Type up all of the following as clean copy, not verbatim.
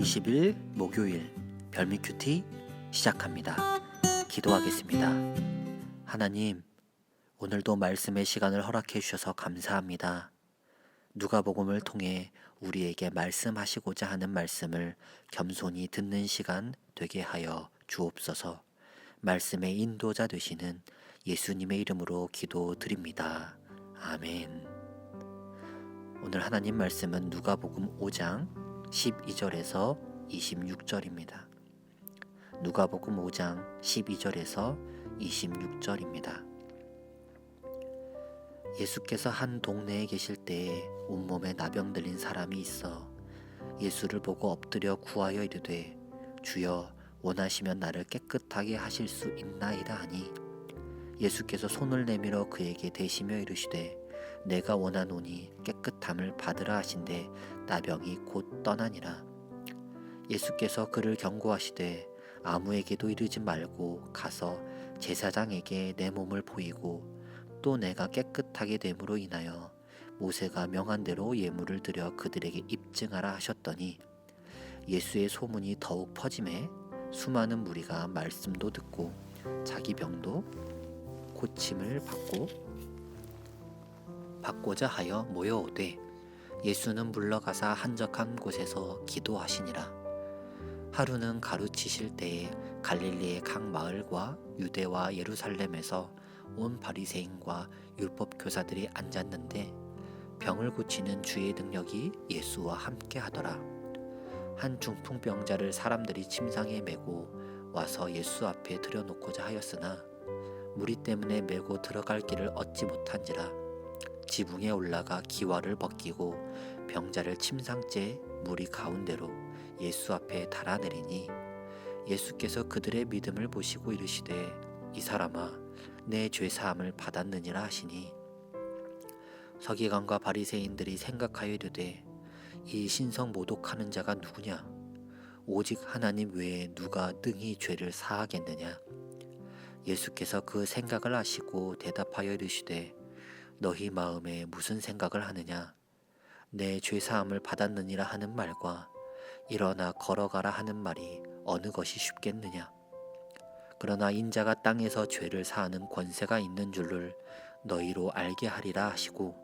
20일 목요일 별미 큐티 시작합니다. 기도하겠습니다. 하나님, 오늘도 말씀의 시간을 허락해 주셔서 감사합니다. 누가복음을 통해 우리에게 말씀하시고자 하는 말씀을 겸손히 듣는 시간 되게 하여 주옵소서. 말씀의 인도자 되시는 예수님의 이름으로 기도드립니다. 아멘. 오늘 하나님 말씀은 누가복음 5장 12절에서 26절입니다. 누가복음 5장 12절에서 26절입니다. 예수께서 한 동네에 계실 때에 온몸에 나병 들린 사람이 있어 예수를 보고 엎드려 구하여 이르되, 주여, 원하시면 나를 깨끗하게 하실 수 있나이다 하니, 예수께서 손을 내밀어 그에게 대시며 이르시되, 내가 원하노니 깨끗함을 받으라 하신대 나병이 곧 떠나니라. 예수께서 그를 경고하시되, 아무에게도 이르지 말고 가서 제사장에게 내 몸을 보이고, 또 내가 깨끗하게 됨으로 인하여 모세가 명한 대로 예물을 드려 그들에게 입증하라 하셨더니, 예수의 소문이 더욱 퍼짐에 수많은 무리가 말씀도 듣고 자기 병도 고침을 받고자 하여 모여오되, 예수는 물러가사 한적한 곳에서 기도하시니라. 하루는 가르치실 때에 갈릴리의 각 마을과 유대와 예루살렘에서 온 바리새인과 율법 교사들이 앉았는데, 병을 고치는 주의 능력이 예수와 함께 하더라. 한 중풍병자를 사람들이 침상에 메고 와서 예수 앞에 들여놓고자 하였으나 무리 때문에 메고 들어갈 길을 얻지 못한지라. 지붕에 올라가 기와를 벗기고 병자를 침상째 무리 가운데로 예수 앞에 달아내리니, 예수께서 그들의 믿음을 보시고 이르시되, 이 사람아, 내 죄사함을 받았느니라 하시니, 서기관과 바리새인들이 생각하여 이르되, 이 신성 모독하는 자가 누구냐? 오직 하나님 외에 누가 능히 죄를 사하겠느냐? 예수께서 그 생각을 아시고 대답하여 이르시되, 너희 마음에 무슨 생각을 하느냐? 내 죄사함을 받았느니라 하는 말과 일어나 걸어가라 하는 말이 어느 것이 쉽겠느냐? 그러나 인자가 땅에서 죄를 사하는 권세가 있는 줄을 너희로 알게 하리라 하시고,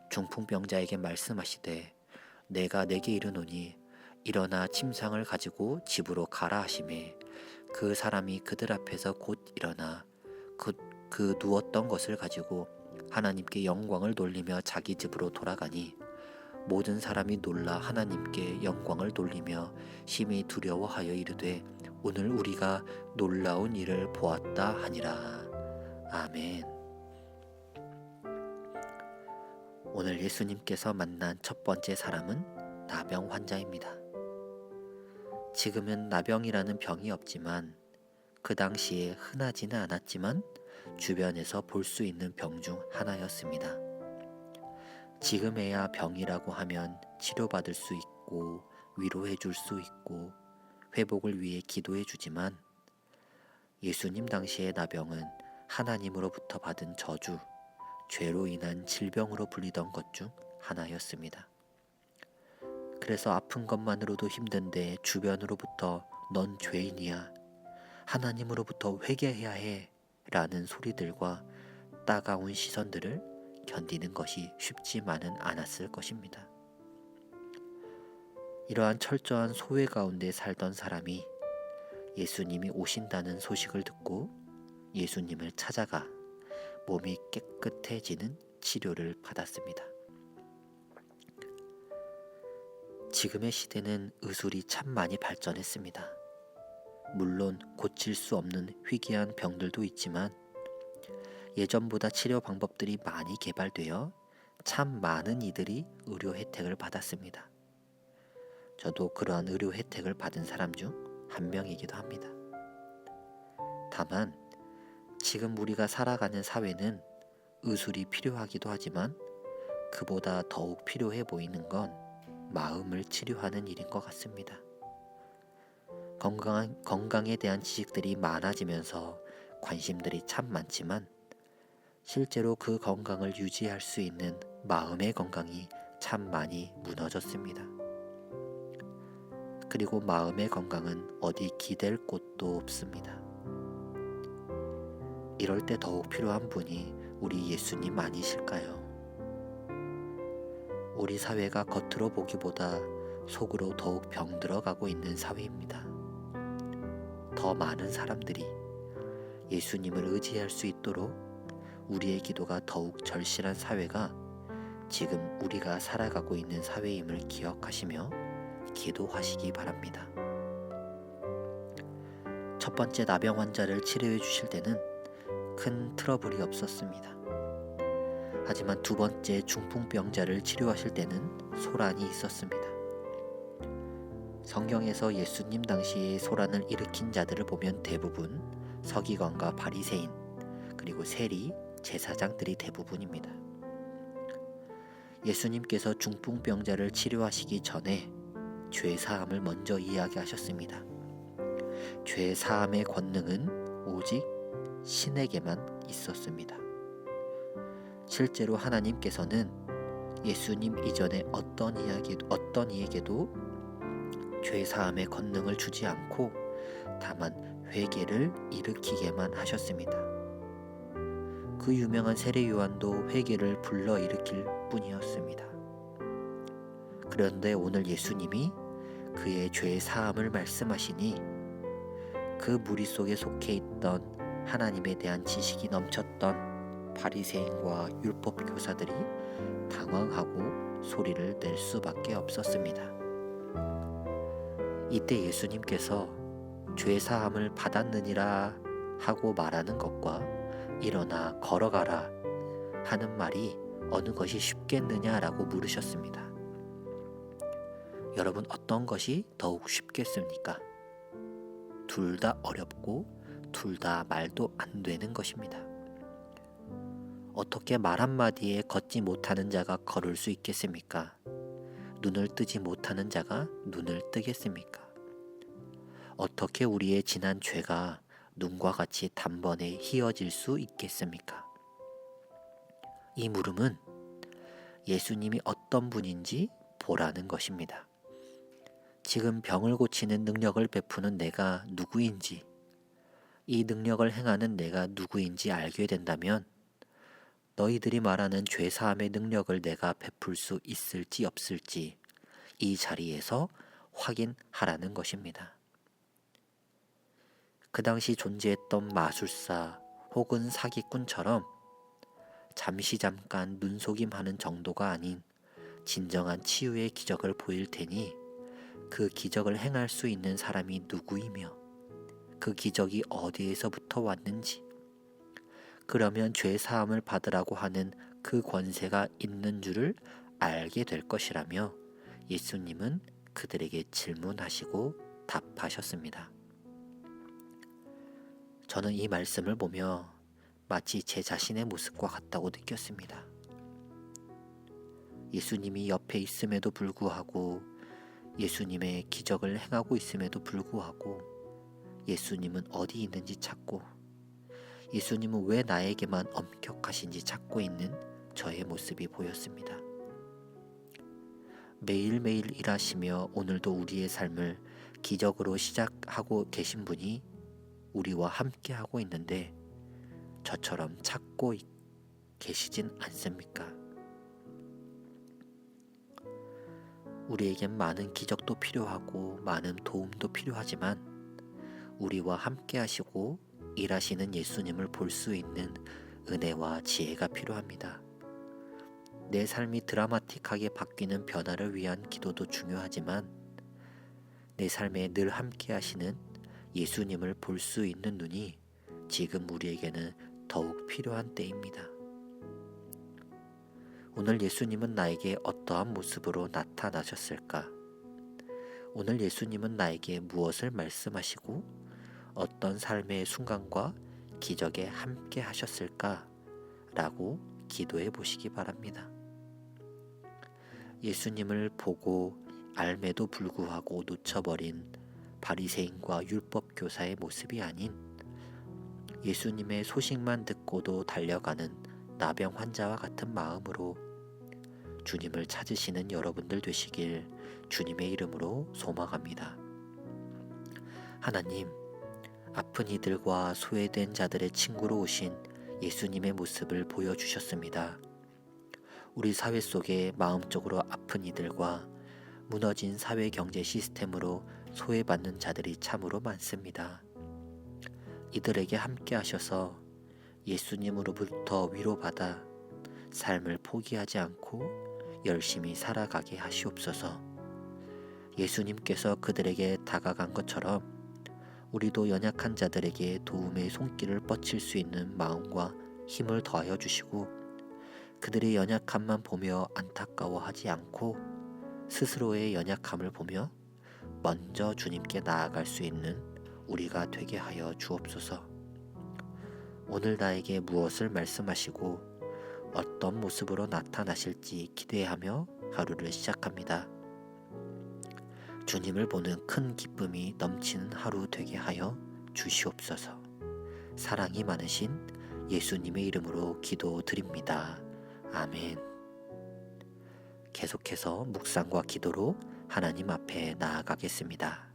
중풍병자에게 말씀하시되, 내가 내게 이르노니 일어나 침상을 가지고 집으로 가라 하시매, 그 사람이 그들 앞에서 곧 일어나 그 누웠던 것을 가지고 하나님께 영광을 돌리며 자기 집으로 돌아가니, 모든 사람이 놀라 하나님께 영광을 돌리며 심히 두려워하여 이르되, 오늘 우리가 놀라운 일을 보았다 하니라. 아멘. 오늘 예수님께서 만난 첫 번째 사람은 나병 환자입니다. 지금은 나병이라는 병이 없지만 그 당시에 흔하지는 않았지만 주변에서 볼 수 있는 병 중 하나였습니다. 지금에야 병이라고 하면 치료받을 수 있고 위로해 줄 수 있고 회복을 위해 기도해 주지만, 예수님 당시의 나병은 하나님으로부터 받은 저주, 죄로 인한 질병으로 불리던 것 중 하나였습니다. 그래서 아픈 것만으로도 힘든데 주변으로부터 넌 죄인이야, 하나님으로부터 회개해야 해 라는 소리들과 따가운 시선들을 견디는 것이 쉽지만은 않았을 것입니다. 이러한 철저한 소외 가운데 살던 사람이 예수님이 오신다는 소식을 듣고 예수님을 찾아가 몸이 깨끗해지는 치료를 받았습니다. 지금의 시대는 의술이 참 많이 발전했습니다. 물론 고칠 수 없는 희귀한 병들도 있지만 예전보다 치료 방법들이 많이 개발되어 참 많은 이들이 의료 혜택을 받았습니다. 저도 그러한 의료 혜택을 받은 사람 중 한 명이기도 합니다. 다만 지금 우리가 살아가는 사회는 의술이 필요하기도 하지만 그보다 더욱 필요해 보이는 건 마음을 치료하는 일인 것 같습니다. 건강에 대한 지식들이 많아지면서 관심들이 참 많지만 실제로 그 건강을 유지할 수 있는 마음의 건강이 참 많이 무너졌습니다. 그리고 마음의 건강은 어디 기댈 곳도 없습니다. 이럴 때 더욱 필요한 분이 우리 예수님 아니실까요? 우리 사회가 겉으로 보기보다 속으로 더욱 병들어가고 있는 사회입니다. 더 많은 사람들이 예수님을 의지할 수 있도록 우리의 기도가 더욱 절실한 사회가 지금 우리가 살아가고 있는 사회임을 기억하시며 기도하시기 바랍니다. 첫 번째 나병 환자를 치료해 주실 때는 큰 트러블이 없었습니다. 하지만 두 번째 중풍병자를 치료하실 때는 소란이 있었습니다. 성경에서 예수님 당시에 소란을 일으킨 자들을 보면 대부분 서기관과 바리새인 그리고 세리, 제사장들이 대부분입니다. 예수님께서 중풍병자를 치료하시기 전에 죄사함을 먼저 이야기하셨습니다. 죄사함의 권능은 오직 신에게만 있었습니다. 실제로 하나님께서는 예수님 이전에 어떤 이에게도 죄사함의 권능을 주지 않고 다만 회개를 일으키게만 하셨습니다. 그 유명한 세례 요한도 회개를 불러일으킬 뿐이었습니다. 그런데 오늘 예수님이 그의 죄사함을 말씀하시니 그 무리 속에 속해 있던 하나님에 대한 지식이 넘쳤던 바리새인과 율법 교사들이 당황하고 소리를 낼 수밖에 없었습니다. 이때 예수님께서 죄사함을 받았느니라 하고 말하는 것과 일어나 걸어가라 하는 말이 어느 것이 쉽겠느냐라고 물으셨습니다. 여러분, 어떤 것이 더욱 쉽겠습니까? 둘 다 어렵고 둘 다 말도 안 되는 것입니다. 어떻게 말 한마디에 걷지 못하는 자가 걸을 수 있겠습니까? 눈을 뜨지 못하는 자가 눈을 뜨겠습니까? 어떻게 우리의 지난 죄가 눈과 같이 단번에 희어질 수 있겠습니까? 이 물음은 예수님이 어떤 분인지 보라는 것입니다. 지금 병을 고치는 능력을 베푸는 내가 누구인지, 이 능력을 행하는 내가 누구인지 알게 된다면 너희들이 말하는 죄사함의 능력을 내가 베풀 수 있을지 없을지 이 자리에서 확인하라는 것입니다. 그 당시 존재했던 마술사 혹은 사기꾼처럼 잠깐 눈속임하는 정도가 아닌 진정한 치유의 기적을 보일 테니 그 기적을 행할 수 있는 사람이 누구이며 그 기적이 어디에서부터 왔는지, 그러면 죄 사함을 받으라고 하는 그 권세가 있는 줄을 알게 될 것이라며 예수님은 그들에게 질문하시고 답하셨습니다. 저는 이 말씀을 보며 마치 제 자신의 모습과 같다고 느꼈습니다. 예수님이 옆에 있음에도 불구하고, 예수님의 기적을 행하고 있음에도 불구하고 예수님은 어디 있는지 찾고, 예수님은 왜 나에게만 엄격하신지 찾고 있는 저의 모습이 보였습니다. 매일매일 일하시며 오늘도 우리의 삶을 기적으로 시작하고 계신 분이 우리와 함께하고 있는데 저처럼 찾고 계시진 않습니까? 우리에겐 많은 기적도 필요하고 많은 도움도 필요하지만 우리와 함께 하시고 일하시는 예수님을 볼 수 있는 은혜와 지혜가 필요합니다. 내 삶이 드라마틱하게 바뀌는 변화를 위한 기도도 중요하지만 내 삶에 늘 함께 하시는 예수님을 볼 수 있는 눈이 지금 우리에게는 더욱 필요한 때입니다. 오늘 예수님은 나에게 어떠한 모습으로 나타나셨을까? 오늘 예수님은 나에게 무엇을 말씀하시고 어떤 삶의 순간과 기적에 함께 하셨을까? 라고 기도해 보시기 바랍니다. 예수님을 보고 알매도 불구하고 놓쳐버린 바리새인과 율법 교사의 모습이 아닌 예수님의 소식만 듣고도 달려가는 나병 환자와 같은 마음으로 주님을 찾으시는 여러분들 되시길 주님의 이름으로 소망합니다. 하나님, 아픈 이들과 소외된 자들의 친구로 오신 예수님의 모습을 보여주셨습니다. 우리 사회 속에 마음적으로 아픈 이들과 무너진 사회 경제 시스템으로 소외받는 자들이 참으로 많습니다. 이들에게 함께 하셔서 예수님으로부터 위로받아 삶을 포기하지 않고 열심히 살아가게 하시옵소서. 예수님께서 그들에게 다가간 것처럼 우리도 연약한 자들에게 도움의 손길을 뻗칠 수 있는 마음과 힘을 더하여 주시고, 그들의 연약함만 보며 안타까워하지 않고 스스로의 연약함을 보며 먼저 주님께 나아갈 수 있는 우리가 되게 하여 주옵소서. 오늘 나에게 무엇을 말씀하시고 어떤 모습으로 나타나실지 기대하며 하루를 시작합니다. 주님을 보는 큰 기쁨이 넘치는 하루 되게 하여 주시옵소서. 사랑이 많으신 예수님의 이름으로 기도드립니다. 아멘. 계속해서 묵상과 기도로 하나님 앞에 나아가겠습니다.